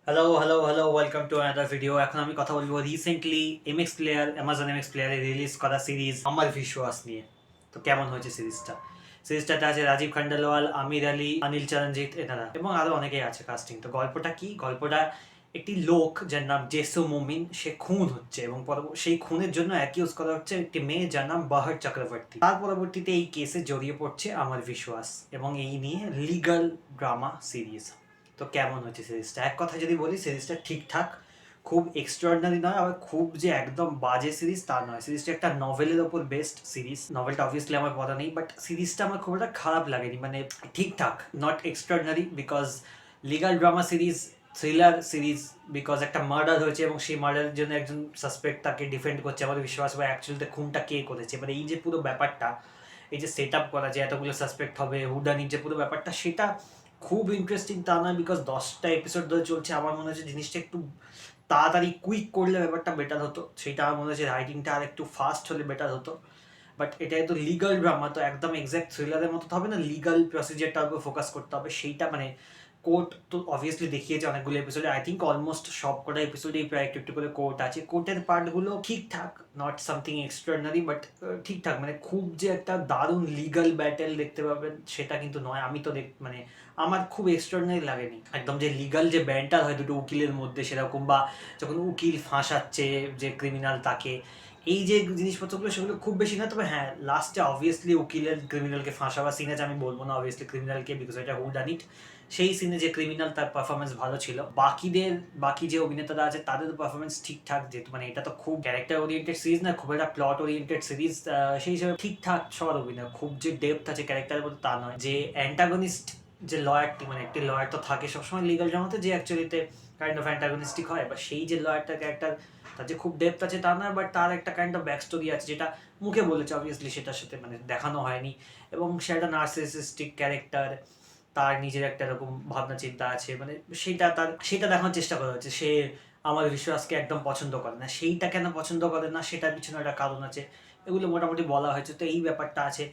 Hello, welcome to another video. এখন আমি কথা বলবো রিসেন্টলি অ্যামাজন এমএক্স প্লেয়ারে রিলিজ করা সিরিজ আমার বিশ্বাস নিয়ে। তো কেমন হয়েছে সিরিজটাতে আছে রাজীব খান্ডেলওয়াল, আমির আলী, অনিল চরণজিৎ এনারা এবং আরো অনেকেই আছে কাস্টিং। তো গল্পটা একটি লোক যার নাম জেসু মুমিন, সে খুন হচ্ছে এবং সেই খুনের জন্য অ্যাকিউজ করা হচ্ছে একটি মেয়ে যার নাম বাহার চক্রবর্তী। তার পরবর্তীতে এই কেসে জড়িয়ে পড়ছে আমার বিশ্বাস এবং এই নিয়ে লিগাল ড্রামা সিরিজ। তো কেমন হচ্ছে সিরিজটা? এক কথা যদি বলি, সিরিজটা ঠিকঠাক, খুব এক্সট্রাঅর্ডিনারি নয়, আবার খুব যে একদম বাজে সিরিজ তা নয়। সিরিজটা একটা নভেলের ওপর বেস্ট সিরিজ। নভেলটা অবভিয়াসলি আমার পড়া নেই, বাট সিরিজটা আমার খুব একটা খারাপ লাগেনি, মানে ঠিকঠাক, not extraordinary. Because legal drama series, thriller series, because একটা মার্ডার হয়েছে এবং সেই মার্ডারের জন্য একজন সাসপেক্ট তাকে ডিফেন্ড করছে, আমাদের বিশ্বাস বা অ্যাকচুয়ালিতে খুনটা কে করেছে, মানে এই যে পুরো ব্যাপারটা, এই যে সেট আপ করা, যে এতগুলো সাসপেক্ট হবে, হুডানির যে পুরো ব্যাপারটা, সেটা খুব ইন্টারেস্টিং তা নয়। বিকজ 10টা এপিসোড ধরে চলছে, আমার মনে হচ্ছে জিনিসটা একটু তাড়াতাড়ি কুইক করলে ব্যাপারটা বেটার হতো। সেটা আমার মনে হচ্ছে রাইটিংটা আর একটু ফাস্ট হলে বেটার হতো। বাট এটা তো লিগাল ড্রামা, তো একদম এক্স্যাক্ট থ্রিলারের মতো তো হবে না, লিগাল প্রসিজারটার উপর ফোকাস করতে হবে। সেইটা মানে কোর্ট তো অবভিয়াসলি দেখিয়েছে অনেকগুলো এপিসোডে, আই থিঙ্ক অলমোস্ট সব কটা এপিসোডেই প্রায় একটু একটু করে কোর্ট আছে। কোর্টের পার্টগুলো ঠিকঠাক, নট সামথিং এক্সট্রাঅর্ডিনারি, বাট ঠিকঠাক, মানে খুব যে একটা দারুণ লিগাল ব্যাটেল দেখতে পাবেন সেটা কিন্তু নয়। আমি তো মানে আমার খুব এক্সট্রাঅর্ডিনারি লাগেনি একদম, যে লিগাল যে ব্যান্টার হয় দুটো উকিলের মধ্যে সেরকম, বা যখন উকিল ফাঁসাচ্ছে যে ক্রিমিনাল তাকে, এই যে জিনিসপত্রগুলো সেগুলো খুব বেশি না। তবে হ্যাঁ, লাস্টে অবভিয়াসলি উকিলের ক্রিমিনালকে ফাঁসাবার সিন আছে, আমি বলবো না অবভিয়াসলি ক্রিমিনালকে, বিকজ এটা হু ডান ইট। সেই সিনে যে ক্রিমিনাল, তার পারফরমেন্স ভালো ছিল। বাকি যে অভিনেতারা আছে তাদের পারফরমেন্স ঠিকঠাক, যেহেতু মানে এটা তো খুব ক্যারেক্টার ওরিয়েন্টেড সিরিজ না, খুব একটা প্লট ওরিয়েন্টেড সিরিজ, সেই হিসেবে ঠিকঠাক সবার অভিনয়। খুব যে ডেপথ আছে ক্যারেক্টারের মধ্যে তা নয়। যে অ্যান্টাগনিস্ট, যে লয়ারটি, মানে একটি লয়ার তো থাকে সবসময় লিগাল ড্রামাতে, যে অ্যাকচুয়ালিতে কাইন্ড অফ অ্যান্টাগনিস্টিক হয়, বা সেই যে লয়ারটার ক্যারেক্টার, তার যে খুব ডেপথ আছে তা নয়, বাট তার একটা কাইন্ড অফ ব্যাক স্টোরি আছে যেটা মুখে বলেছে, অবভিয়াসলি সেটার সাথে মানে দেখানো হয়নি। এবং সে একটা নার্সিসিস্টিক ক্যারেক্টার, তার নিজের একটা এরকম ভাবনা চিন্তা আছে, মানে সেটা দেখানোর চেষ্টা করা হচ্ছে। সে আমার বিশ্বাসকে একদম পছন্দ করে না, সেইটা কেন পছন্দ করে না সেটার পিছনে একটা কারণ আছে, এগুলো মোটামুটি বলা হয়েছে। তো এই ব্যাপারটা আছে।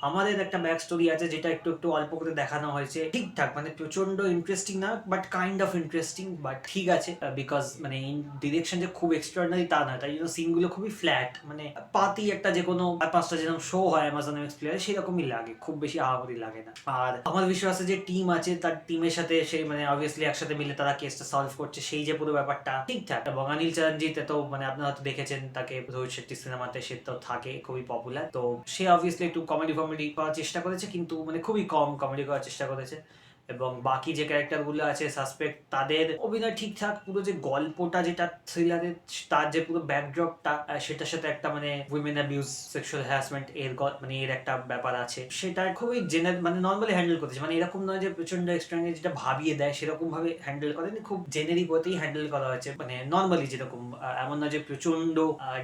আমাদের একটা ব্যাক স্টোরি আছে যেটা একটু একটু অল্প করে দেখানো হয়েছে, ঠিকঠাক, মানে প্রচন্ড ইন্টারেস্টিং না, but kind of interesting, but ঠিক আছে। বিকজ মানে ডিরেকশন যে খুব এক্সট্রাঅর্ডিনারি তা নয়, তাই জন্য সিনগুলো খুবই ফ্ল্যাট, মানে পাতি একটা যে কোনো 5টা যেরকম শো হয় অ্যামাজন এক্স প্লেয়ারে সেরকমই লাগে, খুব বেশি আহামরি লাগে না। আর আমার বিশ্বাসে যে টিম আছে, তার টিমের সাথে সেই মানে অবভিয়াসলি একসাথে মিলে তারা কেসটা সলভ করছে, সেই যে পুরো ব্যাপারটা ঠিকঠাক। এবং অনিল চরণজিৎ তো মানে আপনারা হয়তো দেখেছেন তাকে রোহিত শেট্টি সিনেমাতে, সে তো থাকে খুবই পপুলার। তো সে অবভিয়াসলি একটু কমেডি করার চেষ্টা করেছে, কিন্তু মানে খুবই কম কমেডি করার চেষ্টা করেছে। এবং বাকি যে ক্যারেক্টারগুলো আছে সাসপেক্ট, তাদের অভিনয় ঠিকঠাক। পুরো যে গল্পটা, যেটা থ্রিলারের, তার যে পুরো ব্যাকড্রপটা, সেটার সাথে একটা মানে উইমেন অ্যাবিউজ, সেক্সুয়াল হ্যারাসমেন্ট মানে এর একটা ব্যাপার আছে, সেটা খুবই মানে নর্মালি হ্যান্ডেল করেছে। মানে এরকম নয় যে প্রচন্ড এক্সট্রানি যেটা ভাবিয়ে দেয় সেরকম ভাবে হ্যান্ডেল করেনি, খুব জেনারিক ওতেই হ্যান্ডেল করা হয়েছে, মানে নর্মালি যেরকম, এমন নয় যে প্রচন্ড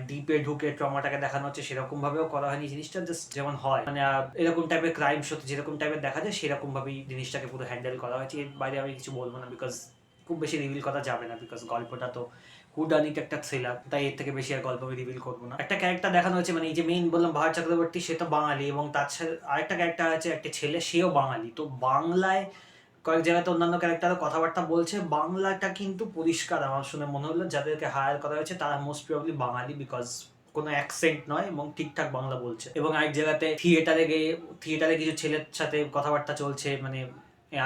ডিপে ঢুকে ট্রমাটাকে দেখানো হচ্ছে, সেরকম ভাবেও করা হয়নি জিনিসটা। জাস্ট যেমন হয় মানে এরকম টাইপের ক্রাইম শোতে যেরকম টাইপের দেখা যায় সেরকম ভাবেই জিনিসটাকে পুরো হ্যান্ডেল করা হয়েছে। এর বাইরে আমি কিছু বলবো না, বিকজ খুব বেশি রিভিল করা যাবে না, বিকজ গল্পটা তো হুডানিট একটা থ্রিলার, তাই এর থেকে বেশি আর গল্প আমি রিভিল করবো না। একটা ক্যারেক্টার দেখানো হয়েছে, মানে এই যে মেইন বললাম বাহার চক্রবর্তী, সে তো বাঙালি, এবং তার সাথে আরেকটা ক্যারেক্টার আছে একটা ছেলে, সেও বাঙালি। তো বাংলায় কয়েক জায়গাতে অন্যান্য ক্যারেক্টারও কথাবার্তা বলছে, বাংলাটা কিন্তু পরিষ্কার আমার শুনে মনে হলো যাদেরকে হায়ার করা হয়েছে তারা মোস্ট প্রবাবলি বাঙালি, বিকজ কোনো অ্যাকসেন্ট নয় এবং ঠিকঠাক বাংলা বলছে। এবং এক জায়গাতে থিয়েটারে কিছু ছেলের সাথে কথাবার্তা চলছে, মানে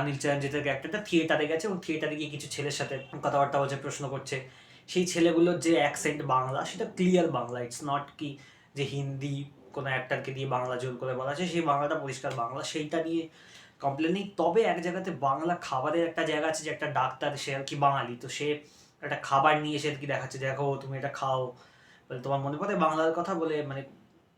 অনিল চরণজিতের ক্যারেক্টারটা থিয়েটারে গেছে এবং থিয়েটারে গিয়ে কিছু ছেলের সাথে কথাবার্তা বলছে, প্রশ্ন করছে। সেই ছেলেগুলোর যে অ্যাকসেন্ট বাংলা, সেটা ক্লিয়ার বাংলা, ইটস নট কি যে হিন্দি কোনো অ্যাক্টারকে দিয়ে বাংলা জোর করে বলা আছে, সেই বাংলাটা পরিষ্কার বাংলা, সেইটা নিয়ে কমপ্লেন নেই। তবে এক জায়গাতে বাংলা খাবারের একটা জায়গা আছে, যে একটা ডাক্তার, সে আর কি বাঙালি, তো সে একটা খাবার নিয়ে এসে আর কি দেখাচ্ছে, দেখো তুমি এটা খাও, বলে তোমার মনে পড়ে বাংলার কথা, বলে মানে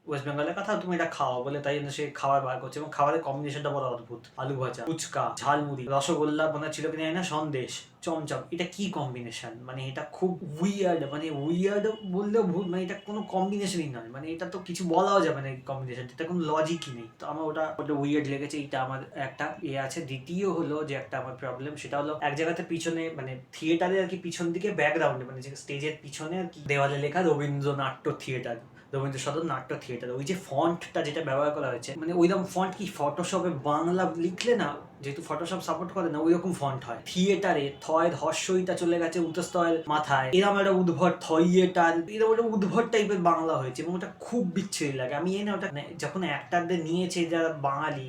ওয়েস্ট বেঙ্গলের কথা, তুমি এটা খাও বলে, তাই জন্য সে খাবার বার করছে। এবং খাবারের কম্বিনেশনটা বড় অদ্ভুত, আলু ভাজা, ফুচকা, ঝালমুড়ি, রসগোল্লা মনে ছিল কিনা না, সন্দেশ, চমচম, এটা কি কম্বিনেশন, মানে এটা খুব উইয়ার্ড, মানে উইয়ার্ড বললেও ভুল, মানে এটা কোনো কম্বিনেশনই নয়, মানে এটা তো কিছু বলাও যাবে না এই কম্বিনেশন, এটা কোনো লজিকই নেই। তো আমার ওটা উইয়ার্ড লেগেছে, এটা আমার একটা আছে। দ্বিতীয় হলো যে একটা আমার প্রবলেম, সেটা হলো এক জায়গাতে পিছনে, মানে থিয়েটারে আর কি পিছন দিকে ব্যাকগ্রাউন্ডে, মানে যে স্টেজের পিছনে আর কি দেওয়ালে লেখা রবীন্দ্রনাট্য থিয়েটার, রবীন্দ্র সদন নাট্য থিয়েটার। ওই যে ফন্টটা যেটা ব্যবহার করা হয়েছে, মানে ওইরকম ফন্ট কি ফটোশপে বাংলা লিখলে না, যেহেতু ফটোশপ সাপোর্ট করে না, ওইরকম ফন্ট হয়। থিয়েটারে থয়ের হর্ষইটা চলে গেছে উতস্তয়ের মাথায়, এরকম একটা উদ্ভট থইয়েটার, এরকম একটা উদ্ভট টাইপের বাংলা হয়েছে এবং ওটা খুব বিচ্ছিরি লাগে। আমি এই না ওটা যখন অ্যাক্টারদের নিয়েছে যারা বাঙালি,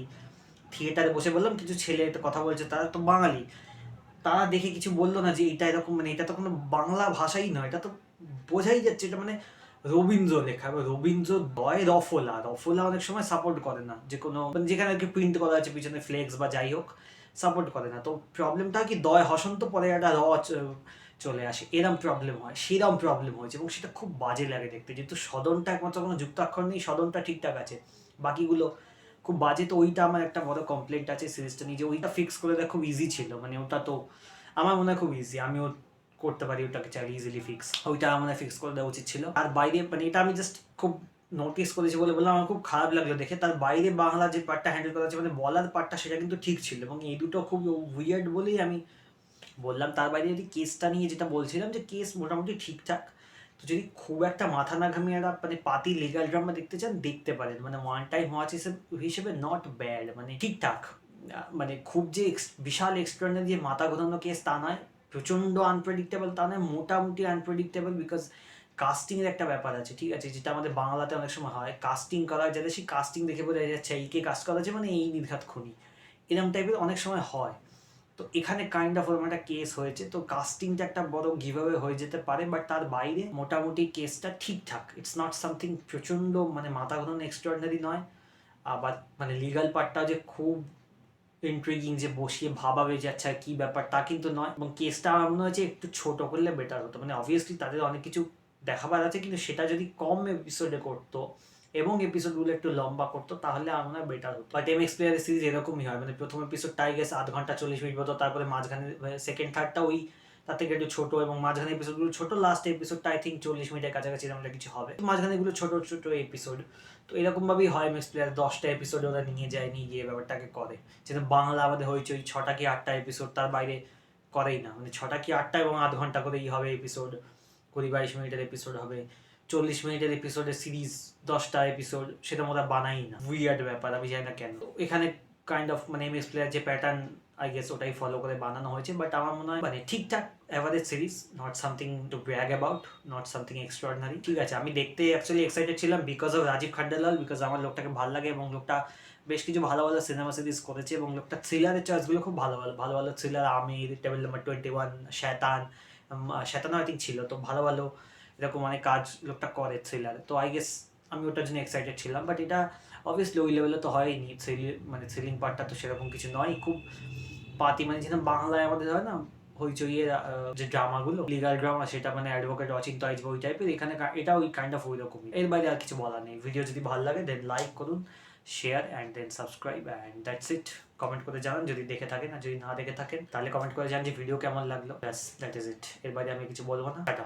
থিয়েটারে বসে বললাম কিছু ছেলে একটা কথা বলছে, তারা তো বাঙালি, তারা দেখে কিছু বললো না যে এটা এরকম, মানে এটা তো কোনো বাংলা ভাষাই নয়, এটা তো বোঝাই যাচ্ছে এটা মানে রবীন্দ্র লেখা। রবীন্দ্র দয় রফলা, রফলা অনেক সময় সাপোর্ট করে না, যে কোনো মানে যেখানে আর কি প্রিন্ট করা আছে পিছনে ফ্লেক্স বা যাই হোক, সাপোর্ট করে না। তো প্রবলেমটা কি দয় হসন্ত পরে একটা চলে আসে, এরম প্রবলেম হয়, সেরম প্রবলেম হয়েছে এবং সেটা খুব বাজে লাগে দেখতে। যেহেতু সদনটা একমাত্র কোনো যুক্তাক্ষর নেই, সদনটা ঠিকঠাক আছে, বাকিগুলো খুব বাজে। তো ওইটা আমার একটা বড় কমপ্লেন্ট আছে সিরিজটা নিয়ে, যে ওইটা ফিক্স করে দেওয়া খুব ইজি ছিল। মানে ওটা তো আমার মনে হয় খুব ইজি, আমিও করতে পারি ওটাকে চাইলে ইজিলি ফিক্স। ওইটা আমার ফিক্স করে দেওয়া উচিত ছিল। আর বাইরে মানে এটা আমি জাস্ট খুব নোটিস করেছি বলে বললাম, আমার খুব খারাপ লাগলো দেখে। তার বাইরে বাংলা যে পার্টটা হ্যান্ডেল করা আছে, মানে বলার পার্টটা, সেটা কিন্তু ঠিক ছিল এবং এই দুটো খুব উইয়ার্ড বলেই আমি বললাম। তার বাইরে যদি কেসটা নিয়ে যেটা বলছিলাম, যে কেস মোটামুটি ঠিকঠাক। তো যদি খুব একটা মাথা না ঘামিয়ে একটা মানে পাতি লিগাল ড্রামা দেখতে চান, দেখতে পারেন। মানে ওয়ান টাইম ওয়াচ হিসেবে নট ব্যাড, মানে ঠিকঠাক। মানে খুব যে বিশাল এক্সট্রাঅর্ডিনারি যে মাথা ঘোরানো কেস তা নয়, প্রচণ্ড আনপ্রেডিক্টেবল তা নয়, মোটামুটি আনপ্রেডিক্টেবল। বিকজ কাস্টিংয়ের একটা ব্যাপার আছে, ঠিক আছে, যেটা আমাদের বাংলাতে অনেক সময় হয়। কাস্টিং করা যাতে সেই কাস্টিং দেখে বোঝা যাচ্ছে এইকে কাস্ট করা আছে মানে এই নির্ঘাত খুনি, এরকম টাইপের অনেক সময় হয়। তো এখানে কাইন্ড অফ ওরকম একটা কেস হয়েছে। তো কাস্টিংটা একটা বড় গিভঅ্যাওয়ে হয়ে যেতে পারে, বাট তার বাইরে মোটামুটি কেসটা ঠিকঠাক। ইটস নট সামথিং প্রচণ্ড মানে মাথা ঘোরানো এক্সট্রাঅর্ডিনারি নয়। আবার মানে লিগাল পার্টটাও যে খুব ইন্ট্রিগিং যে বসিয়ে ভাবাবে যে আচ্ছা কী ব্যাপার, তা কিন্তু নয়। এবং কেসটা আমার মনে হয়েছে একটু ছোট করলে বেটার হতো। মানে অবভিয়াসলি তাদের অনেক কিছু দেখাবার আছে, কিন্তু সেটা যদি কম এপিসোডে করতো এবং এপিসোডগুলো একটু লম্বা করতো, তাহলে আমার মনে হয় বেটার হতো। বাট এমএক্স প্লেয়ারের সিরিজ এরকমই হয়, মানে প্রথম এপিসোডটাই গেছে 8 ঘন্টা 40 মিনিট মতো, তারপরে মাঝখানে সেকেন্ড থার্ডটা ওই তার থেকে একটু ছোটো, এবং মাঝখানে এপিসোডগুলো ছোটো, লাস্ট এপিসোডটা আই থিঙ্ক 40 মিনিটের কাছাকাছি এরকম কিছু হবে, মাঝখানেগুলো ছোটো ছোটো এপিসোড। তো এরকমভাবেই হয় এমএক্স প্লেয়ার, 10টা এপিসোডে ওরা নিয়ে যায়, নিয়ে গিয়ে ব্যাপারটাকে করে। যেটা বাংলা আমাদের হয়েছে ওই 6টা কি 8টা এপিসোড, তার বাইরে করেই না। মানে 6টা কি 8টা এবং 8 ঘন্টা করেই হবে এপিসোড, 20-22 মিনিটের এপিসোড হবে, 40 মিনিটের এপিসোডের সিরিজ 10টা এপিসোড, সেটা ওরা বানাই না। উইয়ার্ড ব্যাপার, আমি জানি না কেন। এখানে কাইন্ড অফ মানে এমএক্স প্লেয়ার যে প্যাটার্ন আই গেস ওটাই ফলো করে বানানো হয়েছে। বাট আমার মনে হয় মানে ঠিকঠাক average series, not something to brag about, not something extraordinary. ঠিক আছে, আমি দেখতে অ্যাকচুয়ালি এক্সাইটেড ছিলাম বিকজ অফ রাজীব খান্ডেলাল, বিকজ আমার লোকটাকে ভালো লাগে এবং লোকটা বেশ কিছু ভালো ভালো সিনেমা সিরিজ করেছে এবং লোকটা থ্রিলারের চয়েসগুলো খুব ভালো ভালো ভালো ভালো থ্রিলার, আমির, টেবিল নাম্বার 21, শয়তান, শয়তানও আই থিঙ্ক ছিল। তো ভালো ভালো এরকম অনেক কাজ লোকটা করে থ্রিলারে। তো আই গেস আমি ওটার জন্য এক্সাইটেড ছিলাম। বাট এটা অবভিয়াসলি ওই লেভেলে তো হয়নি, মানে থ্রিলিং পার্টটা তো সেরকম কিছু নয়, খুব পাতি। মানে যেরকম বাংলায় আমাদের হয় না হইচইয়ের যে ড্রামাগুলো, লিগাল ড্রামা, সেটা মানে অ্যাডভোকেট অচিন্ত আইজ ওই টাইপের, এখানে এটা ওই কাইন্ড অফ ওই রকমই। এর বাইরে আর কিছু বলার নেই। ভিডিও যদি ভালো লাগে দেন লাইক করুন, share and then subscribe and that's it. Comment করে জানান যদি দেখে থাকেন, আর যদি না দেখে থাকেন তাহলে কমেন্ট করে জানান যে ভিডিও কেমন লাগলো। ব্যাস দ্যাট ইজ ইট, এর বাইরে আমি কিছু বলবো না। টাটা।